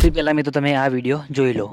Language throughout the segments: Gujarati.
સૌથી પહેલાં મેં તો તમે આ વિડીયો જોઈ લો।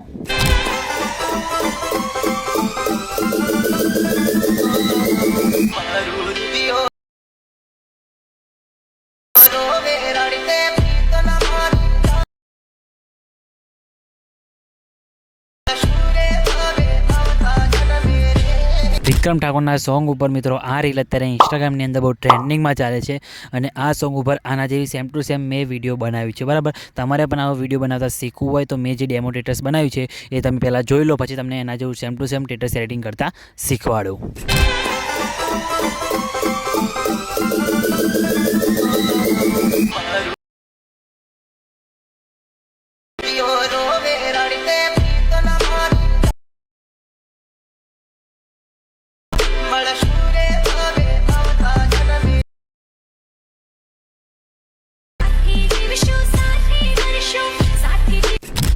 વિક્રમ ઠાકોરના સોંગ ઉપર મિત્રો આ રીલ અત્યારે ઇન્સ્ટાગ્રામની અંદર બહુ ટ્રેન્ડિંગમાં ચાલે છે અને આ સોંગ ઉપર આના જેવી સેમ ટુ સેમ મેં વિડીયો બનાવ્યું છે બરાબર। તમારે પણ આવો વિડીયો બનાવતા શીખવું હોય તો મેં જે ડેમો ટેટસ બનાવ્યું છે એ તમે પહેલાં જોઈ લો, પછી તમને એના જેવું same to same status editing કરતાં શીખવાડું।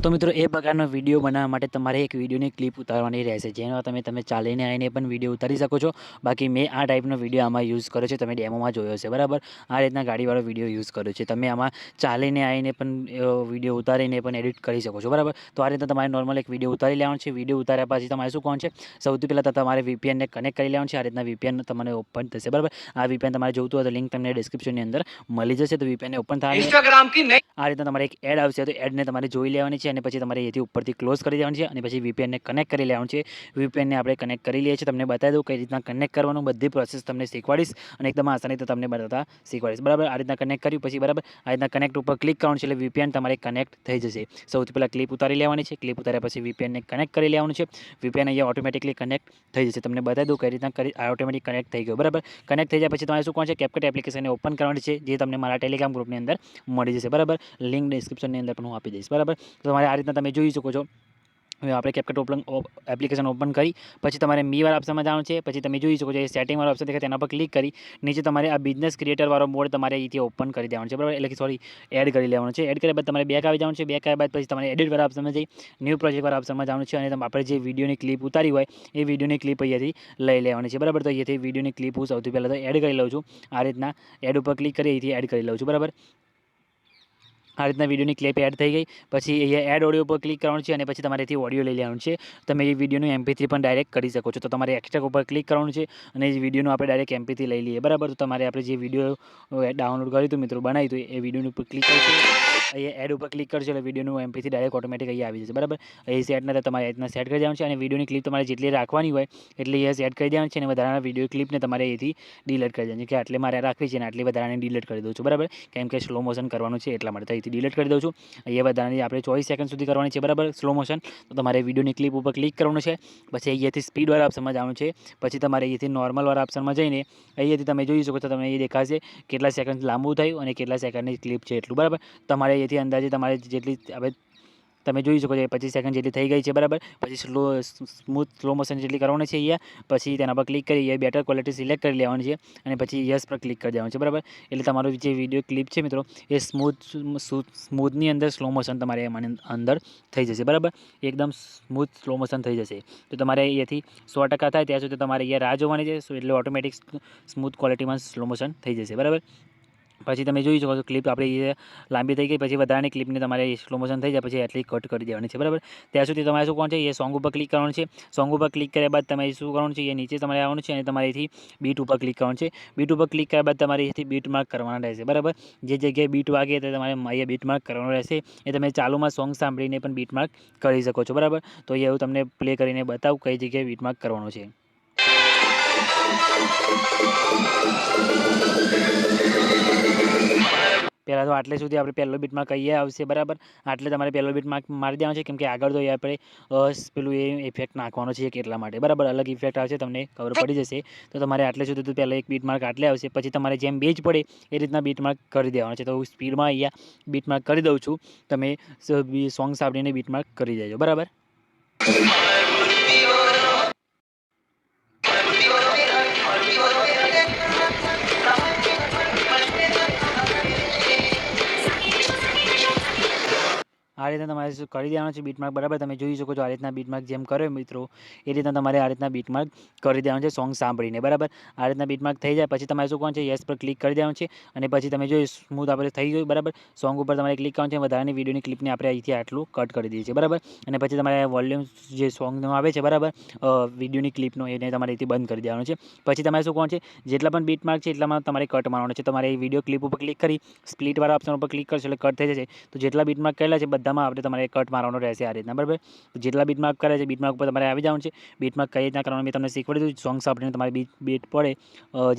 તો મિત્રો એ પ્રકારનો વિડીયો બનાવવા માટે તમારે એક વિડીયોની ક્લિપ ઉતારવાની રહેશે, જેમાં તમે ચાલીને આવીને પણ વિડીયો ઉતારી શકો છો। બાકી મેં આ ટાઈપનો વિડીયો આમાં યુઝ કર્યો છે, તમે ડેમોમાં જોયો છે બરાબર। આ રીતના ગાડીવાળો વિડીયો યુઝ કર્યો છે, તમે આમાં ચાલીને આવીને પણ વિડીયો ઉતારીને પણ એડિટ કરી શકો છો બરાબર। તો આ રીતના તમારે નોર્મલ એક વિડીયો ઉતારી લેવાનો છે। વિડીયો ઉતાર્યા પછી તમારે શું કોણ છે, સૌથી પહેલાં તો તમારે VPNને કનેક્ટ કરી લેવાનું છે। આ રીતના VPN તમને ઓપન થશે બરાબર। આ VPN તમારે જોઈતું હોય તો લિંક તમને ડિસ્ક્રિપ્શનની અંદર મળી જશે, તો VPNને ઓપન થાય ઇન્સ્ટાગ્રામ કી નહીં। આ રીતના તમારે એક એડ આવશે, તો એડને તમારે જોઈ લેવાની છે અને પછી તમારે એથી ઉપરથી ક્લોઝ કરી દેવાની છે અને પછી VPNને કનેક્ટ કરી લેવાનું છે। VPNને આપણે કનેક્ટ કરી લઈએ છીએ, તમને બતાવી દઉં કઈ રીતના કનેક્ટ કરવાનું, બધી પ્રોસેસ તમને શીખવાડીશ અને એકદમ આસાનીથી તમને બતાવતા શીખવાડીશ બરાબર। આ રીતના કનેક્ટ કર્યું પછી બરાબર, આ રીતના કનેક્ટ ઉપર ક્લિક કરવાનું છે એટલે VPN તમારે કનેક્ટ થઈ જશે। સૌથી પહેલાં ક્લિપ ઉતારી લેવાની છે, ક્લિપ ઉતાર્યા પછી VPNને કનેક્ટ કરી લેવાનું છે। VPN અહીંયા ઓટોમેટિકલી કનેક્ટ થઈ જશે, તમને બતાવી દઉં કઈ રીતના ઓટોમેટિક કનેક્ટ થઈ ગયો બરાબર। કનેક્ટ થઈ જાય પછી તમારે શું કોણ છે, CapCut એપ્લિકેશનને ઓપન કરવાની છે, જે તમને મારા ટેલિગ્રામ ગ્રુપની અંદર મળી જશે બરાબર। લિંક ડિસ્ક્રિપ્શનની અંદર પણ હું આપી દઈશ બરાબર। તો તમારે આ રીતના તમે જોઈ શકો છો। હવે આપણે CapCut એપ્લિકેશન ઓપન કરી પછી તમારે મીવાળા ઓપ્શનમાં જવાનું છે, પછી તમે જોઈ શકો છો એ સેટિંગવાળો ઓપ્શન દેખાય તેના પર ક્લિક કરી નીચે તમારે આ બિઝનેસ ક્રિએટરવાળો મોડ તમારે અહીંથી ઓપન કરી દેવાનું છે બરાબર, એટલે કે સોરી એડ કરી લેવાનું છે। એડ કર્યા બાદ તમારે બેક આવી જવાનું છે, બેક આવ્યા બાદ પછી તમારે એડિટવાળા ઓપ્શનમાં જઈ ન્યૂ પ્રોજેક્ટવાળા ઓપ્શનમાં જવાનું છે અને આપણે જે વિડીયોની ક્લિપ ઉતારી હોય એ વિડીયોની ક્લિપ અહીંયાથી લઈ લેવાની છે બરાબર। તો અહીંયાથી વિડીયોની ક્લિપ હું સૌથી પહેલાં તો એડ કરી લઉં છું। આ રીતના એડ ઉપર ક્લિક કરી અહીંથી એડ કરી લઉં છું બરાબર। આ રીતના વિડીયોની ક્લિપ એડ થઈ ગઈ પછી અહીંયા એડ ઓડિયો પર ક્લિક કરવાનું છે અને પછી તમારે અહીંથી ઓડિયો લઈ લેવાનું છે। તમે એ વિડીયોનું MP3 પણ ડાયરેક્ટ કરી શકો છો, તો તમારે એક્સ્ટ્રા ઉપર ક્લિક કરવાનું છે અને એ વિડીયોનું આપણે ડાયરેક્ટ MP3 લઈ લઈએ બરાબર। તો તમારે આપણે જે વિડીયો ડાઉનલોડ કર્યું હતું મિત્રો, બનાવ્યું હતું એ વિડીયોનું ઉપર ક્લિક કરશો, અહીંયા એડ ઉપર ક્લિક કરશો એટલે વિડીયોનું MP3 ડાયરેક્ટ ઓટોમેટિક અહીંયા આવી જશે બરાબર। અહીં સેટના તમારે રીતના સેટ કરી દેવાનું છે અને વિડીયોની ક્લિપ તમારે જેટલી રાખવાની હોય એટલે અહીંયા સેટ કરી દેવાનું છે અને વધારાના વિડીયો ક્લિપને તમારે અહીંથી ડિલીટ કરી દેવાની છે, કે આટલી મારે રાખવી છે અને આટલી વધારાને ડિલીટ કરી દઉં છું બરાબર, કેમ કે સ્લો મોશન કરવાનું છે એટલા માટે અહીંથી ડિલીટ કરી દઉં છું। અહીંયા વધારાની આપણે 24 સેકન્ડ સુધી કરવાની છે બરાબર સ્લો મોશન, તો તમારે વિડીયોની ક્લિપ ઉપર ક્લિક કરવાનું છે, પછી અહીંયાથી સ્પીડવાળા ઓપ્શનમાં જવાનું છે, પછી તમારે અહીંયાથી નોર્મલવાળા ઓપ્શનમાં જઈને અહીંયાથી તમે જોઈ શકો છો, તમને એ દેખાશે કેટલા સેકન્ડ લાંબુ થયું અને કેટલા સેકન્ડની ક્લિપ છે એટલું બરાબર। તમારે અહીંયાથી અંદાજે તમારે જેટલી આપણે તમે જોઈ શકો છો 25 સેકન્ડ જેટલી થઈ ગઈ છે બરાબર। પછી સ્લો મોશન જેટલી કરવાની છે અહીંયા, પછી તેના પર ક્લિક કરી બેટર ક્વોલિટી સિલેક્ટ કરી લેવાની છે અને પછી યસ પર ક્લિક કરી દેવાનું છે બરાબર। એટલે તમારું જે વિડીયો ક્લિપ છે મિત્રો એ સ્મૂથની અંદર સ્લો મોશન તમારે એમાં અંદર થઈ જશે બરાબર, એકદમ સ્મૂથ સ્લો મોશન થઈ જશે। તો તમારે અહીંયાથી 100% થાય ત્યાં સુધી તમારે અહીંયા રાહ જોવાની છે, એટલે ઓટોમેટિક સ્મૂથ ક્વોલિટીમાં સ્લો મોશન થઈ જશે બરાબર। પછી તમે જોઈ શકો છો ક્લિપ આપણી લાંબી થઈ ગઈ, પછી વધારાની ક્લિપને તમારે સ્લો મોશન થઈ જાય પછી એટલી કટ કરી દેવાની છે બરાબર। ત્યાં સુધી તમારે શું કોણ છે, એ સોંગ ઉપર ક્લિક કરવાનું છે। સોંગ ઉપર ક્લિક કર્યા બાદ તમારે શું કરવાનું છે, એ નીચે તમારે આવવાનું છે અને તમારે અહીંથી બીટ ઉપર ક્લિક કરવાનું છે। બીટ ઉપર ક્લિક કર્યા બાદ તમારે અહીંથી બીટ માર્ક કરવાના રહેશે બરાબર। જે જગ્યાએ બીટ વાગે તો તમારે અહીંયા બીટ માર્ક કરવાનું રહેશે, એ તમે ચાલુમાં સોંગ સાંભળીને પણ બીટ માર્ક કરી શકો છો બરાબર। તો અહીંયા હું તમને પ્લે કરીને બતાવું કઈ જગ્યાએ બીટ માર્ક કરવાનું છે। પહેલાં તો આટલે સુધી આપણે પહેલો બીટ માર્ક અહીંયા આવશે બરાબર, આટલે તમારે પહેલો બીટ માર્ક મારી દેવાનો છે, કેમ કે આગળ તો આપણે પેલું એ ઇફેક્ટ નાખવાનો છે એટલા માટે બરાબર, અલગ ઇફેક્ટ આવશે તમને ખબર પડી જશે। તો તમારે આટલે સુધી તો પહેલાં એક બીટ માર્ક આટલે આવશે, પછી તમારે જેમ બેજ પડે એ રીતના બીટ માર્ક કરી દેવાનો છે। તો હું સ્પીડમાં અહીંયા બીટ માર્ક કરી દઉં છું, તમે સોંગ સાંભળીને બીટ માર્ક કરી દેજો બરાબર। આ રીતના તમારે શું કરી દેવાનું છે બીટમાર્ક, બરાબર. તમે જોઈ શકો છો આ રીતના બીટમાર્ક જેમ કર્યો મિત્રો એ રીતના તમારે આ રીતના બીટમાર્ક કરી દેવાનું છે સોંગ સાંભળીને, બરાબર. આ રીતના બીટમાર્ક થઈ જાય પછી તમારે શું કરવાનું છે, યસ પર ક્લિક કરી દેવાનું છે અને પછી તમે જોઈ સ્મૂથ આપણે થઈ ગયું, બરાબર. સોંગ ઉપર તમારે ક્લિક કરવાનું છે, વધારાની વિડીયોની ક્લિપને આપણે અહીંથી આટલું કટ કરી દઈએ છીએ, બરાબર. અને પછી તમારે વોલ્યુમ જે સોંગનો આવે છે, બરાબર, વિડીયોની ક્લિપનો એને તમારે અહીંથી બંધ કરી દેવાનું છે. પછી તમારે શું કરવાનું છે, જેટલા પણ બીટમાર્ક છે એટલામાં તમારે કટ મારવાનો છે. તમારે એ વિડીયો ક્લિપ ઉપર ક્લિક કરી સ્પ્લિટવાળા ઓપ્શન ઉપર ક્લિક કરશો એટલે કટ થઈ જશે. તો જેટલા બીટમાર્ક કરેલા છે બધામાં આપણે તમારે કટ મારવાનો રહેશે આ રીતના, બરાબર. જેટલા બીટમાર્ક કરે છે બીટમાર્ક ઉપર તમારે આવી જવાનું છે. બીટમાર્ક કઈ રીતના કરવાનું મેં તમને શીખવાડી દીધું. સોંગ સાંભળીને તમારે બીટ પડે,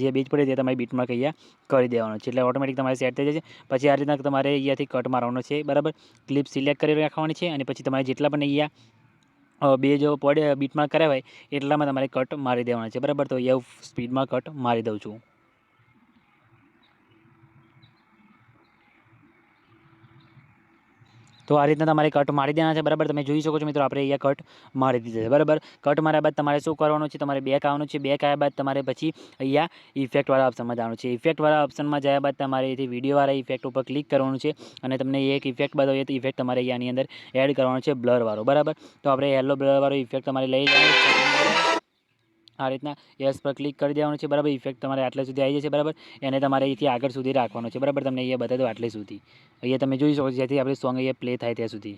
જે બીટ પડે તે તમારે બીટમાર્ક અહીંયા કરી દેવાનો છે એટલે ઓટોમેટિક તમારે સેટ થઈ જશે. પછી આ રીતના તમારે અહીંયાથી કટ મારવાનો છે, બરાબર. ક્લિપ સિલેક્ટ કરી રાખવાની છે અને પછી તમારે જેટલા પણ અહીંયા બે જો પડે બીટમાર્ક કર્યા હોય એટલામાં તમારે કટ મારી દેવાના છે, બરાબર. તો અહીંયા સ્પીડમાં કટ મારી દઉં છું. તો આ રીતના તમારે કટ મારી દેવાના છે, બરાબર. તમે જોઈ શકો છો મિત્રો આપણે અહીંયા કટ મારી દીધા છે, બરાબર. કટ માર્યા બાદ તમારે શું કરવાનું છે, તમારે બેક આવવાનું છે. બેક આવ્યા બાદ તમારે પછી અહીંયા ઇફેક્ટવાળા ઓપ્શનમાં જવાનું છે. ઇફેક્ટવાળા ઓપ્શનમાં જયા બાદ તમારે અહીંથી વિડીયોવાળા ઇફેક્ટ ઉપર ક્લિક કરવાનું છે અને તમને એક ઇફેક્ટ બતાવીએ તો ઇફેક્ટ તમારે અહીંયાની અંદર એડ કરવાનો છે, બ્લરવાળો, બરાબર. તો આપણે યલો બ્લરવાળો ઇફેક્ટ તમારે લઈ જવાનું આ રીતના યસ પર ક્લિક કરી દેવાનું છે, બરાબર. ઇફેક્ટ તમારે આટલા સુધી આવી જશે, બરાબર. એને તમારે અહીંથી આગળ સુધી રાખવાનો છે, બરાબર. તમને અહીંયા બતાવી દો આટલે સુધી. અહીંયા તમે જોઈ શકો છો જેથી આપણે સોંગ અહીંયા પ્લે થાય ત્યાં સુધી.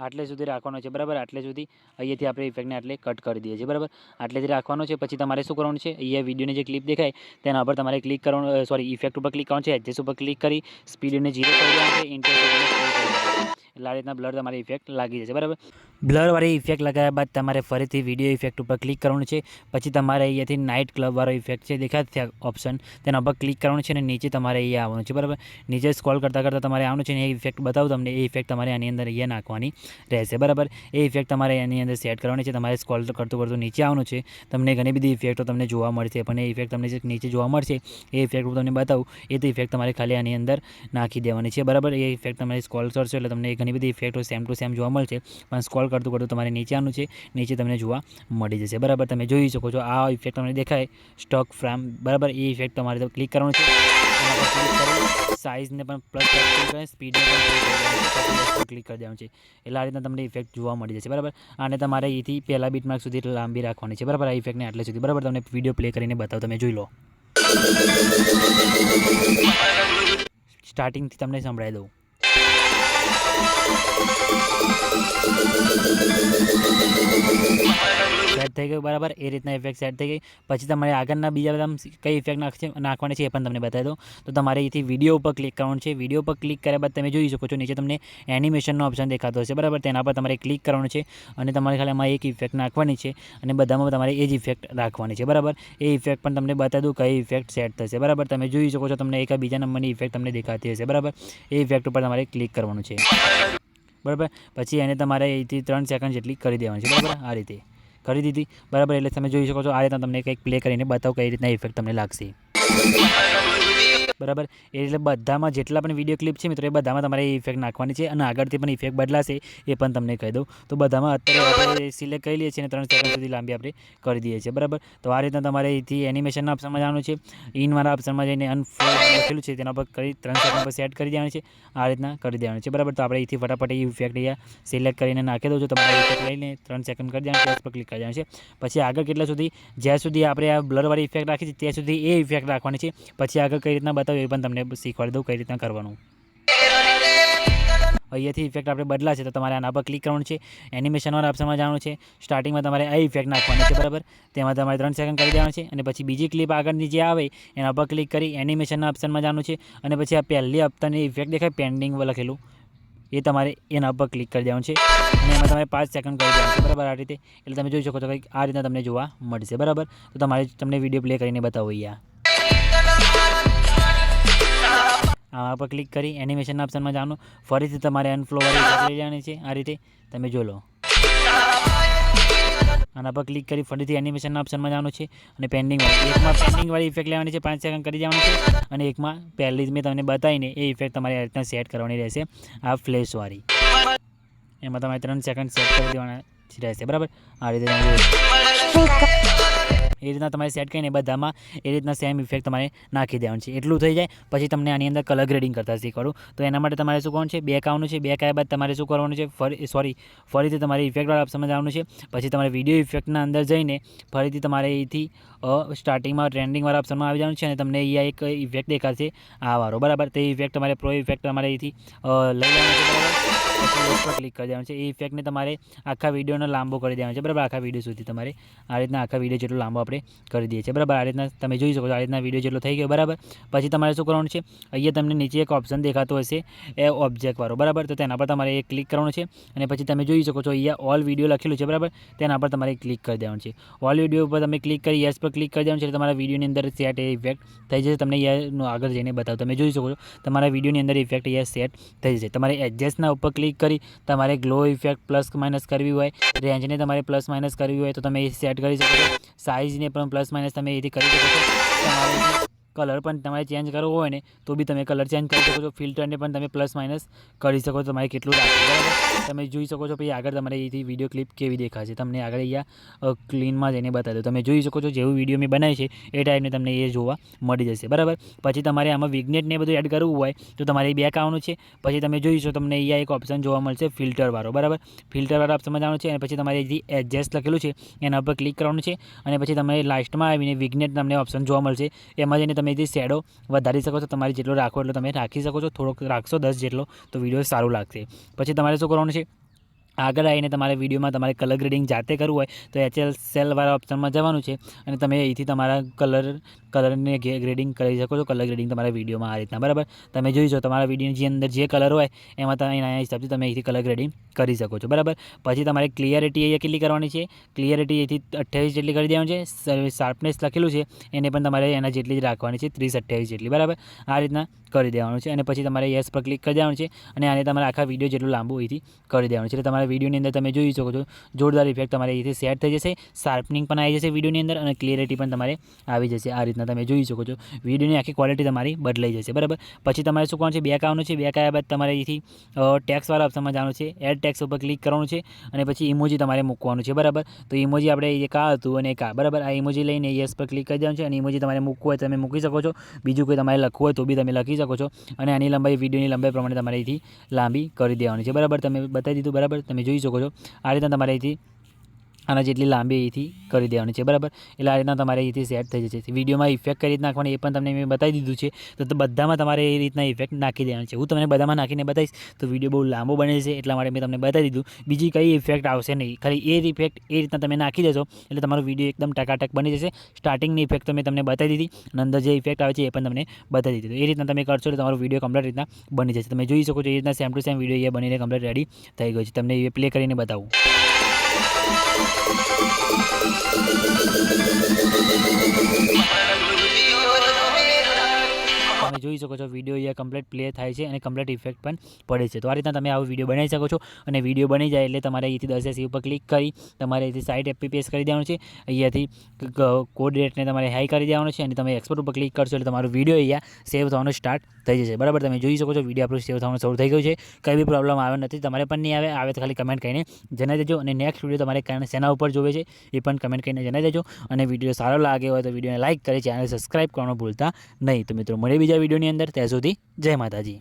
આટલે સુધી રાખવાનો છે, બરાબર. આટલે સુધી અહીંયાથી આપણે ઇફેક્ટને આટલે કટ કરી દઈએ છીએ, બરાબર. આટલેથી રાખવાનો છે. પછી તમારે શું કરવાનું છે, અહીંયા વિડીયોની જે ક્લિપ દેખાય તેના પર તમારે ક્લિક કરવાનું, સોરી ઇફેક્ટ ઉપર ક્લિક કરવાનું છે. એડજસ્ટ ઉપર ક્લિક કરી સ્પીડને 0 કરી દેવાનું છે. એટલે આ રીતના બ્લર તમારી ઇફેક્ટ લાગી જશે, બરાબર. બ્લરવાળી ઇફેક્ટ લગાવ્યા બાદ તમારે ફરીથી વિડીયો ઇફેક્ટ ઉપર ક્લિક કરવાનું છે. પછી તમારે અહીંયાથી નાઇટ ક્લબવાળો ઇફેક્ટ છે દેખાય છે ઓપ્શન, તેના પર ક્લિક કરવાનું છે અને નીચે તમારે અહીંયા આવવાનું છે, બરાબર. નીચે સ્ક્રોલ કરતાં તમારે આવવાનું છે અને એ ઇફેક્ટ બતાવું તમને, એ ઇફેક્ટ તમારે આની અંદર અહીંયા નાખવાની રહેશે, બરાબર. એ ઇફેક્ટ તમારે એની અંદર સેટ કરવાની છે. તમારે સ્ક્રોલ કરતું નીચે આવવાનું છે. તમને ઘણી બધી ઇફેક્ટો તમને જોવા મળશે, પણ એ ઇફેક્ટ તમને જે નીચે જોવા મળશે એ ઇફેક્ટ હું તમને બતાવું, એ તો ઇફેક્ટ તમારે ખાલી આની અંદર નાખી દેવાની છે, બરાબર. એ ઇફેક્ટ તમારે સ્ક્રોલ કરશો એટલે તમને ઘણી બધી ઇફેક્ટો સેમ ટુ સેમ જોવા મળશે, પણ સ્ક્રોલ કરતું તમારે નીચે આવવાનું છે. નીચે તમને જોવા મળી જશે, બરાબર. તમે જોઈ શકો છો આ ઇફેક્ટ તમને દેખાય સ્ટોક ફ્રેમ, બરાબર. એ ઇફેક્ટ તમારે ક્લિક કરવાનું છે. સાઇઝને પણ પ્લસ કરી સ્પીડને પણ ક્લિક કરી દેવાનું છે. એટલે આ રીતના તમને ઇફેક્ટ જોવા મળી જશે, બરાબર. અને તમારે અહીંથી પહેલા બીટમાર્ક સુધી લાંબી રાખવાની છે, બરાબર. આ ઇફેક્ટને આટલે સુધી, બરાબર. તમને વિડીયો પ્લે કરીને બતાવો, તમે જોઈ લો. સ્ટાર્ટિંગથી તમને સંભળાવી દઉં. સેટ થઈ ગયું, બરાબર. એ રીતના ઇફેક્ટ સેટ થઈ ગઈ. પછી તમારે આગળના બીજા બધા કઈ ઇફેક્ટ નાખવાની છે એ પણ તમને બતાવી દો. તો તમારે અહીંથી વિડીયો ઉપર ક્લિક કરવાનું છે. વિડીયો પર ક્લિક કર્યા બાદ તમે જોઈ શકો છો નીચે તમને એનિમેશનનો ઓપ્શન દેખાતો હશે, બરાબર. તેના પર તમારે ક્લિક કરવાનું છે અને તમારે ખાલી આમાં એક ઇફેક્ટ નાખવાની છે અને બધામાં તમારે એ જ ઇફેક્ટ રાખવાની છે, બરાબર. એ ઇફેક્ટ પણ તમને બતાવી દઉં કઈ ઇફેક્ટ સેટ થશે, બરાબર. તમે જોઈ શકો છો તમને એક બીજા નંબરની ઇફેક્ટ તમને દેખાતી હશે, બરાબર. એ ઇફેક્ટ ઉપર તમારે ક્લિક કરવાનું છે, બરાબર. પછી એને તમારે અહીંથી 3 સેકન્ડ જેટલી કરી દેવાની છે, બરાબર. આ રીતે કરી દીધી, બરાબર. એટલે તમે જોઈ શકો છો આ રીતના તમને કંઈક પ્લે કરીને બતાવો કઈ રીતના ઇફેક્ટ તમને લાગશે, બરાબર. એટલે બધામાં જેટલા પણ વિડીયો ક્લિપ છે મિત્રો એ બધામાં તમારે ઇફેક્ટ નાખવાની છે અને આગળથી પણ ઇફેક્ટ બદલાશે એ પણ તમને કહી દઉં. તો બધામાં અત્યારે આપણે સિલેક્ટ કરી લઈએ છીએ અને 3 સેકન્ડ સુધી લાંબી આપણે કરી દઈએ છીએ, બરાબર. તો આ રીતના તમારે અહીંથી એનિમેશનના ઓપ્શનમાં જવાનું છે. ઇનવાળા ઓપ્શનમાં જઈને અનફોલ્ડ લખેલું છે તેના પર કરી 3 સેકન્ડ પર સેટ કરી દેવાનું છે. આ રીતના કરી દેવાનું છે, બરાબર. તો આપણે અહીંથી ફટાફટ એ ઇફેક્ટ અહીંયા સિલેક્ટ કરીને નાખી દઉં છું. તમારે ઇફેક્ટ લઈને 3 સેકન્ડ કરી દેવાનું છે, પર ક્લિક કરી દેવાનું છે. પછી આગળ કેટલા સુધી, જ્યાં સુધી આપણે આ બ્લરવાળી ઇફેક્ટ રાખી છે ત્યાં સુધી એ ઇફેક્ટ રાખવાની છે. પછી આગળ કઈ રીતના બતાવ્યું એ પણ તમને શીખવાડી દઉં કઈ રીતના કરવાનું. અહીંયાથી ઇફેક્ટ આપણે બદલાશે તો તમારે આના પર ક્લિક કરવાનું છે. એનિમેશનવાળા ઓપ્શનમાં જવાનું છે. સ્ટાર્ટિંગમાં તમારે આ ઇફેક્ટ નાખવાની છે, બરાબર. તેમાં તમારે 3 સેકન્ડ કરી દેવાનું છે અને પછી બીજી ક્લિપ આગળની જે આવે એના પર ક્લિક કરી એનિમેશનના ઓપ્શનમાં જવાનું છે અને પછી આ પહેલી હપ્તાની ઇફેક્ટ દેખાય પેન્ડિંગ લખેલું એ તમારે એના પર ક્લિક કરી દેવાનું છે અને એમાં તમારે 5 સેકન્ડ કરી દેવાનું છે, બરાબર. આ રીતે એટલે તમે જોઈ શકો છો કંઈક આ રીતના તમને જોવા મળશે, બરાબર. તો તમારે તમને વિડીયો પ્લે કરીને બતાવો. અહીંયા આના પર ક્લિક કરી એનિમેશનના ઓપ્શનમાં જવાનું. ફરીથી તમારે અનફ્લોવાળી લઈ જવાની છે. આ રીતે તમે જોઈ લો. આના પર ક્લિક કરી ફરીથી એનિમેશનના ઓપ્શનમાં જવાનું છે અને એકમાં પેન્ડિંગવાળી ઇફેક્ટ લેવાની છે. 5 સેકન્ડ કરી જવાનું છે અને એકમાં પહેલી જ મેં તમને બતાવીને એ ઇફેક્ટ તમારે આ રીતના સેટ કરવાની રહેશે, આ ફ્લેશવાળી. એમાં તમારે 3 સેકન્ડ સેટ કરી દેવાના રહેશે, બરાબર. આ રીતે એ રીતના તમારે સેટ કરીને બધામાં એ રીતના સેમ ઇફેક્ટ તમારે નાખી દેવાનું છે. એટલું થઈ જાય પછી તમને આની અંદર કલર ગ્રેડિંગ કરતા શીખવાડું. તો એના માટે તમારે શું કરવાનું છે, બેક આવવાનું છે. બેક આવ્યા બાદ તમારે શું કરવાનું છે, ફરીથી તમારે ઇફેક્ટવાળા ઓપ્શનમાં જવાનું છે. પછી તમારે વિડીયો ઇફેક્ટના અંદર જઈને ફરીથી તમારે અહીંથી સ્ટાર્ટિંગમાં ટ્રેન્ડિંગવાળા ઓપ્શનમાં આવી જવાનું છે અને તમને અહીંયા એક ઇફેક્ટ દેખાશે આ વાળો, બરાબર. તે ઇફેક્ટ તમારે પ્રો ઇફેક્ટ તમારે અહીંથી લઈ લેવાનું છે, બરાબર. પછી ઉપર ક્લિક કરી દેવાનું છે. એ ઇફેક્ટને તમારે આખા વિડીયોનો લાંબો કરી દેવાનો છે, બરાબર. આખા વિડીયો સુધી તમારે આ રીતના આખા વિડીયો જેટલો લાંબો આપણે કરી દઈએ છીએ, બરાબર. આ રીતના તમે જોઈ શકો છો, આ રીતના વિડીયો જેટલો થઈ ગયો, બરાબર. પછી તમારે શું કરવાનું છે, અહીંયા તમને નીચે એક ઓપ્શન દેખાતો હશે એ ઓબ્જેક્ટવાળો, બરાબર. તો તેના પર તમારે એ ક્લિક કરવાનું છે અને પછી તમે જોઈ શકો છો અહીંયા ઓલ વિડીયો લખેલું છે, બરાબર. તેના પર તમારે ક્લિક કરી દેવાનું છે. ઓલ વિડીયો ઉપર તમે ક્લિક કરી યસ પર ક્લિક કરી દેવાનું છે એટલે તમારા વિડીયોની અંદર સેટ એ ઇફેક્ટ થઈ જશે. તમને અહીંયા આગળ જઈને બતાવો, તમે જોઈ શકો છો તમારા વિડીયોની અંદર ઇફેક્ટ અહીંયા સેટ થઈ જશે. તમારે એડજસ્ટના ઉપર ક્લિક કરી તમારે ગ્લો ઇફેક્ટ પ્લસ માઇનસ કરવી હોય, રેન્જને તમારે પ્લસ માઇનસ કરવી હોય તો તમે એ સેટ કરી શકો છો. સાઇઝને પણ પ્લસ માઇનસ તમે એથી કરી શકો છો. તમારે કલર પણ તમારે ચેન્જ કરવો હોય ને તો બી તમે કલર ચેન્જ કરી શકો છો. ફિલ્ટરને પણ તમે પ્લસ માઇનસ કરી શકો છો, તમારે કેટલું રાખવું, બરાબર. તમે જોઈ શકો છો. પછી આગળ તમારે અહીંથી વિડીયો ક્લિપ કેવી દેખાશે તમને આગળ અહીંયા ક્લીનમાં જઈને બતાવી દો. તમે જોઈ શકો છો જેવું વિડીયો મેં બનાવી છે એ ટાઈપને તમને એ જોવા મળી જશે, બરાબર. પછી તમારે આમાં વિગ્નેટને બધું એડ કરવું હોય તો તમારે બેક આવવાનું છે. પછી તમે જોઈશો તમને અહીંયા એક ઓપ્શન જોવા મળશે ફિલ્ટરવાળો, બરાબર. ફિલ્ટરવાળા ઓપ્શનમાં જવાનું છે અને પછી તમારે અહીંથી એડજસ્ટ લખેલું છે એના ઉપર ક્લિક કરવાનું છે અને પછી તમારે લાસ્ટમાં આવીને વિગ્નેટ તમને ઓપ્શન જોવા મળશે. એમાં જઈને તમે જે શેડો વધારી શકો છો, તમારે જેટલો રાખવો એટલો તમે રાખી શકો છો. થોડોક રાખશો 10 જેટલો તો વિડીયો સારું લાગશે. પછી તમારે શું કરવાનું છે, આગળ આવીને તમારે વિડીયોમાં તમારે કલર ગ્રેડિંગ જાતે કરવું હોય તો HSL વાળા ઓપ્શનમાં જવાનું છે અને તમે અહીંથી તમારા કલરને ગ્રેડિંગ કરી શકો છો. કલર ગ્રેડિંગ તમારા વિડીયોમાં આ રીતના, બરાબર. તમે જોઈશો તમારા વિડીયોની જે અંદર જે કલર હોય એમાં તમે એના હિસાબથી તમે અહીંથી કલર ગ્રેડિંગ કરી શકો છો, બરાબર. પછી તમારે ક્લિયરિટી અહીંયા કેટલી કરવાની છે, ક્લિયરિટી અહીંથી 28 જેટલી કરી દેવાની છે. શાર્પનેસ લખેલું છે એને પણ તમારે એના જેટલી જ રાખવાની છે, 30-28 જેટલી, બરાબર. આ રીતના કરી દેવાનું છે અને પછી તમારે યસ પર ક્લિક કરી દેવાનું છે અને આને તમારે આખા વિડીયો જેટલું લાંબુ અહીંથી કરી દેવાનું છે. એટલે તમારા વિડીયોની અંદર તમે જોઈ શકો છો જોરદાર ઇફેક્ટ તમારે અહીંથી સેટ થઈ જશે. શાર્પનિંગ પણ આવી જશે વિડીયોની અંદર અને ક્લિયરિટી પણ તમારે આવી જશે. આ રીતના તમે જોઈ શકો છો વિડીયોની આખી ક્વોલિટી તમારી બદલાઈ જશે, બરાબર. પછી તમારે શું કરવાનું છે, બેક આવવાનું છે. બેક આવ્યા બાદ તમારે અહીંથી ટેક્સવાળા ઓપ્શનમાં જવાનું છે. એડ ટેક્સ ઉપર ક્લિક કરવાનું છે અને પછી ઇમોજી તમારે મૂકવાનું છે, બરાબર. તો ઇમોજી આપણે એક આ હતું અને એક આ, બરાબર. આ ઇમોજી લઈને યસ પર ક્લિક કરી દેવાનું છે અને ઇમોજી તમારે મૂકવું હોય તમે મૂકી શકો છો. બીજું કોઈ તમારે લખવું હોય તો બી તમે લખી શકો છો અને આની લંબાઈ વિડીયોની લંબાઈ પ્રમાણે તમારે અહીંથી લાંબી કરી દેવાની છે, બરાબર. તમે બતાવી દીધું, બરાબર. તમે જોઈ શકો છો આ રીતના તમારે અહીંથી આના જેટલી લાંબી અહીંથી કરી દેવાની છે, બરાબર. એટલે આ રીતના તમારે અહીંથી સેટ થઈ જશે. વિડીયોમાં ઇફેક્ટ કઈ રીતના નાખવાની એ પણ તમને મેં બતાવી દીધું છે. તો બધામાં તમારે એ રીતના ઇફેક્ટ નાખી દેવાની છે. હું તમને બધામાં નાખીને બતાવીશ તો વિડીયો બહુ લાંબો બને છે, એટલા માટે મેં તમને બતાવી દીધું. બીજી કઈ ઇફેક્ટ આવશે નહીં, ખાલી એ ઇફેક્ટ એ રીતના તમે નાખી દેશો એટલે તમારો વિડીયો એકદમ ટકાટક બની જશે. સ્ટાર્ટિંગની ઇફેક્ટ તો મેં તમને બતાવી દીધી અને અંદર જે ઇફેક્ટ આવે છે એ પણ તમને બતાવી દીધી. એ રીતના તમે કરશો તો તમારો વિડીયો કમ્પ્લીટ રીતના બની જશે. તમે જોઈ શકો છો એ રીતના સેમ ટુ સેમ વિડીયો એ બનીને કમ્પ્લીટ રેડી થઈ ગયો છે. તમને એ પ્લે કરીને બતાવું. તમે જોઈ શકો છો વિડીયો અહીંયા કમ્પ્લીટ પ્લે થાય છે અને કમ્પ્લીટ ઇફેક્ટ પણ પડે છે. તો આ રીતના તમે આવો વિડીયો બનાવી શકો છો અને વિડીયો બની જાય એટલે તમારે અહીંથી 1080 ઉપર ક્લિક કરી તમારે અહીંથી સાઇટ FPS કરી દેવાનું છે. અહીંયાથી કોડ રેટને તમારે હાઈ કરી દેવાનું છે અને તમે એક્સપોર્ટ ઉપર ક્લિક કરશો એટલે તમારો વિડીયો અહીંયા સેવ થવાનું સ્ટાર્ટ થઈ જશે, બરાબર. તમે જોઈ શકો છો વિડીયો આપણું સેવ થવાનું શરૂ થઈ ગયું છે. કંઈ બી પ્રોબ્લેમ આવે નથી, તમારે પણ નહીં આવે તો ખાલી કમેન્ટ કરીને જણાવી દેજો અને નેક્સ્ટ વિડીયો તમારે શેના ઉપર જોવે છે એ પણ કમેન્ટ કરીને જણાવી દેજો અને વિડીયો સારો લાગે હોય તો વિડીયોને લાઇક કરી ચેનલ સબસ્ક્રાઈબ કરવાનું ભૂલતા નહીં. તો મિત્રો મળે બીજા વિડીયોની અંદર, ત્યાં સુધી જય માતાજી.